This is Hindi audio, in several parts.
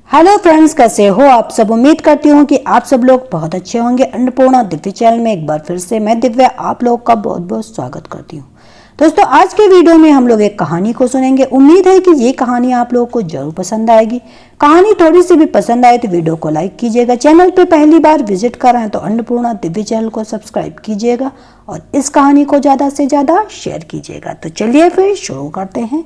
हेलो फ्रेंड्स, कैसे हो आप सब। उम्मीद करती हूँ कि आप सब लोग बहुत अच्छे होंगे। अन्नपूर्णा दिव्य चैनल में एक बार फिर से मैं दिव्या आप लोग का बहुत बहुत स्वागत करती हूँ। दोस्तों, आज के वीडियो में हम लोग एक कहानी को सुनेंगे। उम्मीद है कि ये कहानी आप लोगों को जरूर पसंद आएगी। कहानी थोड़ी सी भी पसंद आए तो वीडियो को लाइक कीजिएगा। चैनल पे पहली बार विजिट कर रहे हैं तो अन्नपूर्णा दिव्य चैनल को सब्सक्राइब कीजिएगा और इस कहानी को ज्यादा से ज्यादा शेयर कीजिएगा। तो चलिए फिर शुरू करते हैं।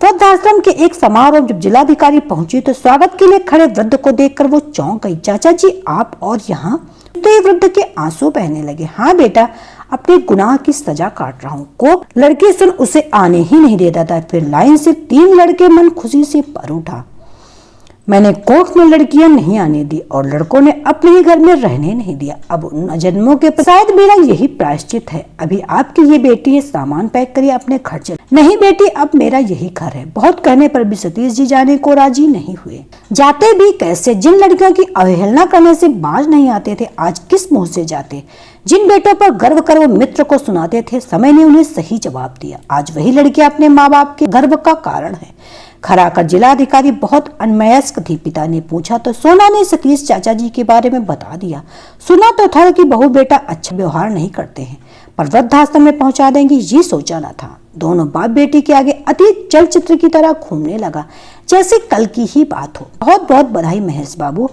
वृद्धाश्रम के एक समारोह जब जिलाधिकारी पहुंची तो स्वागत के लिए खड़े वृद्ध को देखकर वो चौंक गई। चाचा जी, आप और यहाँ? तो ये वृद्ध के आंसू बहने लगे। हाँ बेटा, अपने गुनाह की सजा काट रहा हूँ। को लड़की सुन उसे आने ही नहीं देता था। फिर लाइन से 3 लड़के मन खुशी से पर उठा। मैंने कोख में लड़कियां नहीं आने दी और लड़कों ने अपने ही घर में रहने नहीं दिया। अब उन जन्मों के शायद मेरा यही प्रायश्चित है। अभी आपकी ये बेटी है, सामान पैक करिए, अपने घर चले। नहीं बेटी, अब मेरा यही घर है। बहुत कहने पर भी सतीश जी जाने को राजी नहीं हुए। जाते भी कैसे? जिन लड़कियों की अवहेलना करने से बाज नहीं आते थे, आज किस मुंह से जाते? जिन बेटों पर गर्व कर वो मित्र को सुनाते थे, समय ने उन्हें सही जवाब दिया। आज वही लड़कियां अपने माँ बाप के गर्व का कारण है। खरा कर जिलाधिकारी बहुत अनमयस्क थी। पिता ने पूछा तो सोना ने सतीश चाचा जी के बारे में बता दिया। सुना तो था कि बहू बेटा अच्छा व्यवहार नहीं करते हैं, पर वृद्धाश्रम में पहुंचा देंगे ये सोचा न था। दोनों बाप बेटी के आगे अतीत चलचित्र की तरह घूमने लगा, जैसे कल की ही बात हो। बहुत बहुत बधाई महेश बाबू,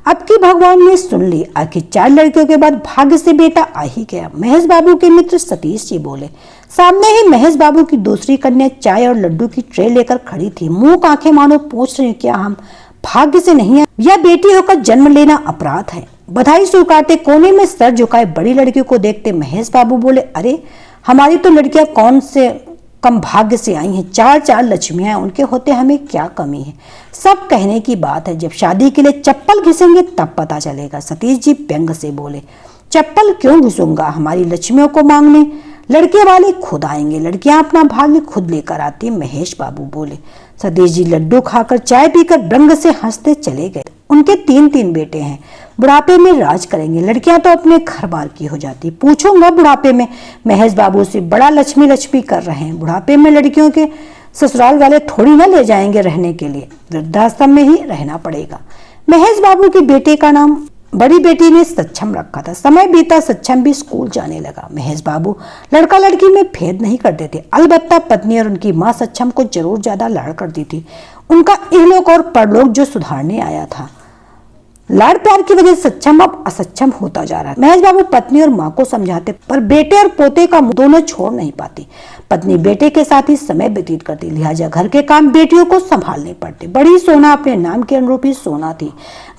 अब की भगवान ने सुन ली। आखिर 4 लड़कियों के बाद भाग्य से बेटा आ ही गया। महेश बाबू के मित्र सतीश जी बोले। सामने ही महेश बाबू की दूसरी कन्या चाय और लड्डू की ट्रे लेकर खड़ी थी। मुंह आंखें मानो पूछ रही, क्या हम भाग्य से नहीं है या बेटी होकर जन्म लेना अपराध है? बधाई स्वीकारते कोने में सर झुकाए बड़ी लड़कियों को देखते महेश बाबू बोले, अरे हमारी तो लड़कियां कौन से कम भाग्य से आई हैं। 4 लक्ष्मियां, उनके होते हमें क्या कमी है? सब कहने की बात है, जब शादी के लिए चप्पल घिसेंगे तब पता चलेगा। सतीश जी व्यंग से बोले। चप्पल क्यों घिसूंगा, हमारी लक्ष्मियों को मांगने लड़के वाले खुद आएंगे। लड़कियां अपना भाग्य खुद लेकर आती, महेश बाबू बोले। सतीश जी लड्डू खाकर चाय पीकर व्यंग से हंसते चले गए। उनके 3 बेटे हैं, बुढ़ापे में राज करेंगे। लड़कियां तो अपने घर बार की हो जाती। पूछूंगा बुढ़ापे में महेश बाबू से, बड़ा लक्ष्मी लक्ष्मी कर रहे हैं। बुढ़ापे में लड़कियों के ससुराल वाले थोड़ी ना ले जाएंगे रहने के लिए, वृद्धाश्रम में ही रहना पड़ेगा। महेश बाबू के बेटे का नाम बड़ी बेटी ने सक्षम रखा था। समय बीता, सक्षम भी स्कूल जाने लगा। महेश बाबू लड़का लड़की में भेद नहीं करते थे। अलबत्ता पत्नी और उनकी माँ सक्षम को जरूर ज्यादा लाड़ करती थी। उनका इहलोक और परलोक जो सुधारने आया था। लाड़ प्यार की वजह से सक्षम अब असक्षम होता जा रहा है। महेश बाबू पत्नी और माँ को समझाते, पर बेटे और पोते का दोनों छोड़ नहीं पाती। पत्नी बेटे के साथ ही समय व्यतीत करती, लिहाजा घर के काम बेटियों को संभालने पड़ते। बड़ी सोना अपने नाम के अनुरूप ही सोना थी।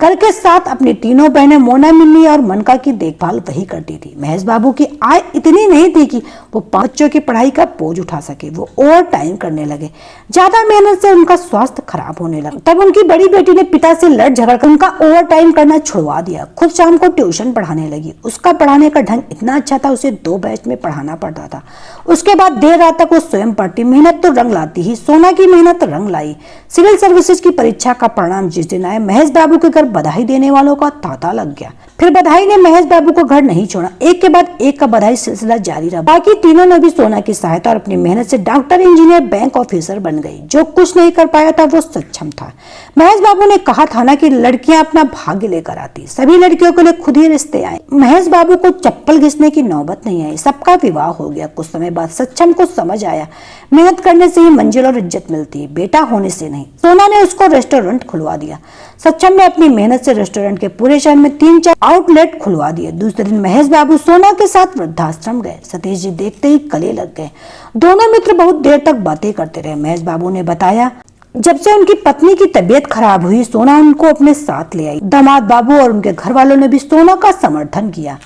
घर के साथ अपनी 3 बहनें मोना, मिन्नी और मनका की देखभाल वही करती थी। महेश बाबू की आय इतनी नहीं थी कि वो 5 बच्चों की पढ़ाई का बोझ उठा सके। वो ओवर टाइम करने लगे। ज्यादा मेहनत से उनका स्वास्थ्य खराब होने लगा। तब उनकी बड़ी बेटी ने पिता से लड़ झगड़ कर उनका ओवर टाइम करना छुड़वा दिया। खुद शाम को ट्यूशन पढ़ाने लगी। उसका पढ़ाने का ढंग इतना अच्छा था, उसे 2 बैच में पढ़ाना पड़ता था। उसके बाद देर रात तक वो स्वयं पढ़ती। मेहनत तो रंग लाती ही। सोना की मेहनत रंग लाई। सिविल सर्विसेज की परीक्षा का परिणाम जिस दिन आया, महेश बाबू के घर बधाई देने वालों का तांता लग गया। फिर बधाई ने महेश बाबू को घर नहीं छोड़ा। एक के बाद एक का बधाई सिलसिला जारी रहा। बाकी तीनों ने भी सोना की सहायता और अपनी मेहनत से डॉक्टर, इंजीनियर, बैंक ऑफिसर बन गई। जो कुछ नहीं कर पाया था वो सक्षम था। महेश बाबू ने कहा था ना कि लड़कियां अपना भाग्य लेकर आती। सभी लड़कियों के लिए खुद ही रिश्ते आए। महेश बाबू को चप्पल घिसने की नौबत नहीं आई। सबका विवाह हो गया। कुछ समय बाद सक्षम को समझ आया, मेहनत करने से ही मंजिल और इज्जत मिलती है, बेटा होने से नहीं। सोना ने उसको रेस्टोरेंट खुलवा दिया। सक्षम ने अपनी मेहनत से रेस्टोरेंट के पूरे शहर में 3-4 आउटलेट खुलवा दिए। दूसरे दिन महेश बाबू सोना के साथ वृद्धाश्रम गए। सतीश जी देखते ही गले लग गए। दोनों मित्र बहुत देर तक बातें करते रहे। महेश बाबू ने बताया, जब से उनकी पत्नी की तबीयत खराब हुई, सोना उनको अपने साथ ले आई। दामाद बाबू और उनके घर वालों ने भी सोना का समर्थन किया।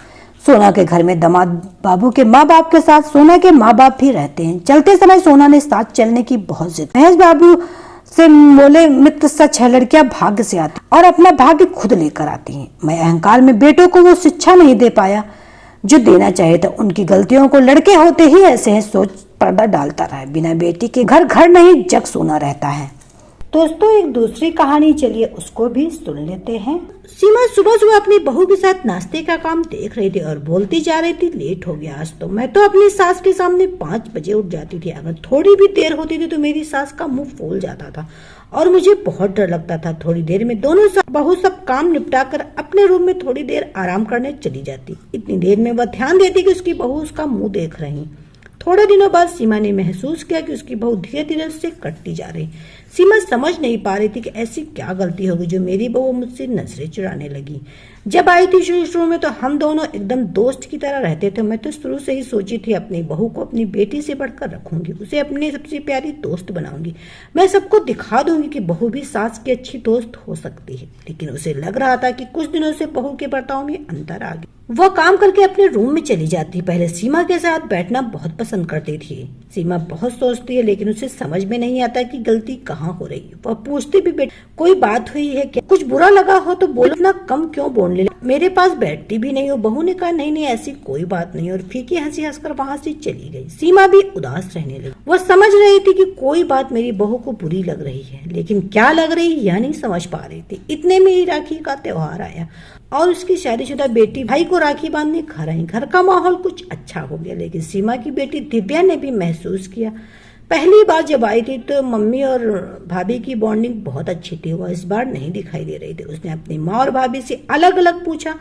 सोना के घर में दामाद बाबू के माँ बाप के साथ सोना के माँ बाप भी रहते हैं। चलते समय सोना ने साथ चलने की बहुत जिद। महेश बाबू से बोले, मित्र सच है, लड़कियां भाग्य से आती और अपना भाग्य खुद लेकर आती हैं। मैं अहंकार में बेटों को वो शिक्षा नहीं दे पाया जो देना चाहिए था। उनकी गलतियों को लड़के होते ही ऐसे हैं सोच पर्दा डालता रहा। बिना बेटी के घर घर नहीं, जग सोना रहता है। दोस्तों, एक दूसरी कहानी, चलिए उसको भी सुन लेते हैं। सीमा सुबह सुबह अपनी बहू के साथ नाश्ते का काम देख रही थी और बोलती जा रही थी, लेट हो गया आज तो। मैं तो अपनी सास के सामने 5 बजे उठ जाती थी। अगर थोड़ी भी देर होती थी तो मेरी सास का मुंह फूल जाता था और मुझे बहुत डर लगता था। थोड़ी देर में दोनों बहू सब काम निपटा कर अपने रूम में थोड़ी देर आराम करने चली जाती। इतनी देर में वह ध्यान देती कि उसकी बहू उसका मुंह देख रही। थोड़े दिनों बाद सीमा ने महसूस किया कि उसकी बहू धीरे धीरे उससे कटती जा रही। सीमा समझ नहीं पा रही थी कि ऐसी क्या गलती होगी जो मेरी बहू मुझसे नजरें चुराने लगी। जब आई थी शुरू में तो हम दोनों एकदम दोस्त की तरह रहते थे। मैं तो शुरू से ही सोची थी अपनी बहू को अपनी बेटी से बढ़कर रखूंगी, उसे अपनी सबसे प्यारी दोस्त बनाऊंगी। मैं सबको दिखा दूंगी कि बहू भी सास की अच्छी दोस्त हो सकती है। लेकिन उसे लग रहा था कि कुछ दिनों से बहू के बर्ताव में अंतर आ गया। वह काम करके अपने रूम में चली जाती। पहले सीमा के साथ बैठना बहुत पसंद करती थी। सीमा बहुत सोचती है लेकिन उसे समझ में नहीं आता कि गलती कहाँ हो रही है। वह पूछती भी, बेटा कोई बात हुई है क्या? कुछ बुरा लगा हो तो बोलो, इतना कम क्यों बोल ले? मेरे पास बैठती भी नहीं हो। बहू ने कहा, नहीं नहीं ऐसी कोई बात नहीं, और फीकी हंसी हंसकर वहां से चली गई। सीमा भी उदास रहने लगी। वह समझ रही थी कि कोई बात मेरी बहू को बुरी लग रही है, लेकिन क्या लग रही यह नहीं समझ पा रही थी। इतने में ही राखी का त्योहार आया और उसकी शादीशुदा बेटी भाई को राखी बांधने घर आई। घर का माहौल कुछ अच्छा हो गया, लेकिन सीमा की बेटी दिव्या ने भी महसूस किया। पहली बार जब आई थी तो मम्मी और भाभी की बॉन्डिंग बहुत अच्छी थी। वह इस बार नहीं दिखाई दे रही थी। उसने अपनी माँ और भाभी से अलग अलग पूछा।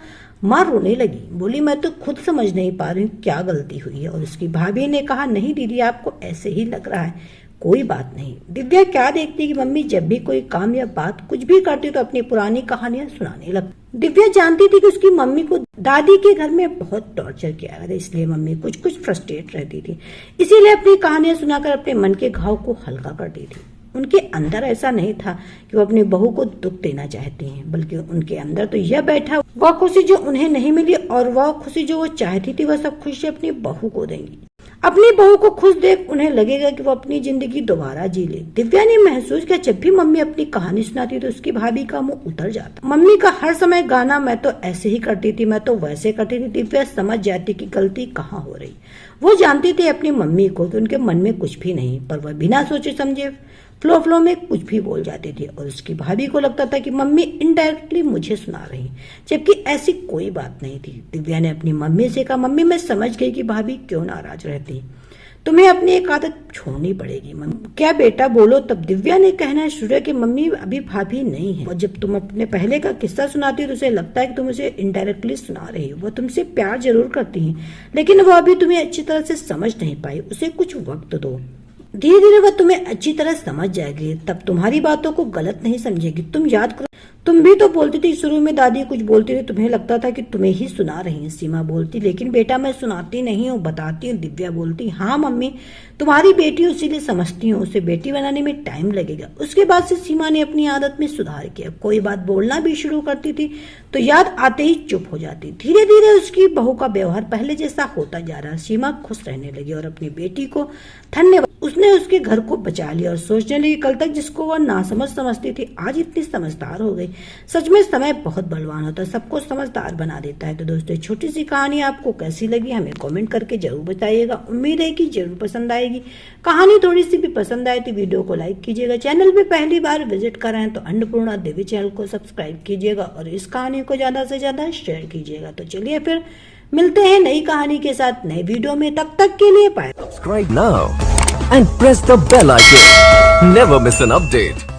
माँ रोने लगी, बोली मैं तो खुद समझ नहीं पा रही हूँ क्या गलती हुई है। और उसकी भाभी ने कहा, नहीं दीदी आपको ऐसे ही लग रहा है, कोई बात नहीं। दिव्या क्या देखती कि मम्मी जब भी कोई काम या बात कुछ भी करती तो अपनी पुरानी कहानियां सुनाने लगती। दिव्या जानती थी कि उसकी मम्मी को दादी के घर में बहुत टॉर्चर किया गया था, इसलिए मम्मी कुछ कुछ फ्रस्ट्रेट रहती थी। इसीलिए अपनी कहानियां सुनाकर अपने मन के घाव को हल्का करती थी। उनके अंदर ऐसा नहीं था कि वो अपनी बहू को दुख देना चाहती हैं, बल्कि उनके अंदर तो यह बैठा वह खुशी जो उन्हें नहीं मिली और वह खुशी जो वो चाहती थी, वह सब खुशी अपनी बहू को देंगी। अपनी बहू को खुश देख उन्हें लगेगा कि वो अपनी जिंदगी दोबारा जी ले। दिव्या ने महसूस किया जब भी मम्मी अपनी कहानी सुनाती तो उसकी भाभी का मुंह उतर जाता। मम्मी का हर समय गाना, मैं तो ऐसे ही करती थी, मैं तो वैसे करती थी। दिव्या समझ जाती कि गलती कहाँ हो रही। वो जानती थी अपनी मम्मी को कि उनके मन में कुछ भी नहीं, पर वह बिना सोचे समझे फ्लो में कुछ भी बोल जाती थी। और उसकी भाभी को लगता था कि मम्मी इनडायरेक्टली मुझे सुना रही, जबकि ऐसी कोई बात नहीं थी। दिव्या ने अपनी मम्मी से कहा, मम्मी मैं समझ गई कि भाभी क्यों नाराज रहती, तुम्हें अपनी एक आदत छोड़नी पड़ेगी। मम्मी क्या बेटा बोलो। तब दिव्या ने कहना शुरू किया कि मम्मी अभी भाभी नहीं है, और जब तुम अपने पहले का किस्सा सुनाती हो तो उसे लगता है कि तुम उसे इनडायरेक्टली सुना रही हो। वो तुमसे प्यार जरूर करती है, लेकिन वो अभी तुम्हें अच्छी तरह से समझ नहीं पाई। उसे कुछ वक्त दो, धीरे धीरे वह तुम्हें अच्छी तरह समझ जाएगी, तब तुम्हारी बातों को गलत नहीं समझेगी। तुम याद करो, तुम भी तो बोलती थी शुरू में, दादी कुछ बोलती थी तुम्हें लगता था कि तुम्हें ही सुना रही हैं। सीमा बोलती, लेकिन बेटा मैं सुनाती नहीं हूँ, बताती हूँ। दिव्या बोलती, हाँ मम्मी तुम्हारी बेटी इसीलिए समझती हूँ, उसे बेटी बनाने में टाइम लगेगा। उसके बाद से सीमा ने अपनी आदत में सुधार किया। कोई बात बोलना भी शुरू करती थी तो याद आते ही चुप हो जाती। धीरे धीरे उसकी बहू का व्यवहार पहले जैसा होता जा रहा। सीमा खुश रहने लगी और अपनी बेटी को धन्यवाद, उसने उसके घर को बचा लिया और सोचने लगी कल तक जिसको वह नासमझ समझती थी आज इतनी समझदार हो गई। सच में समय बहुत बलवान होता है, सबको समझदार बना देता है। तो दोस्तों छोटी सी कहानी आपको कैसी लगी हमें कमेंट करके जरूर बताइएगा। उम्मीद है कि जरूर पसंद आएगी। कहानी थोड़ी सी भी पसंद आए तो वीडियो को लाइक कीजिएगा। चैनल पे पहली बार विजिट कर रहे हैं तो अन्नपूर्णा देवी चैनल को सब्सक्राइब कीजिएगा और इस कहानी को ज्यादा से ज्यादा शेयर कीजिएगा। तो चलिए फिर मिलते हैं नई कहानी के साथ नए वीडियो में, तब तक के लिए bye. Subscribe now and press the bell icon. Never miss an update.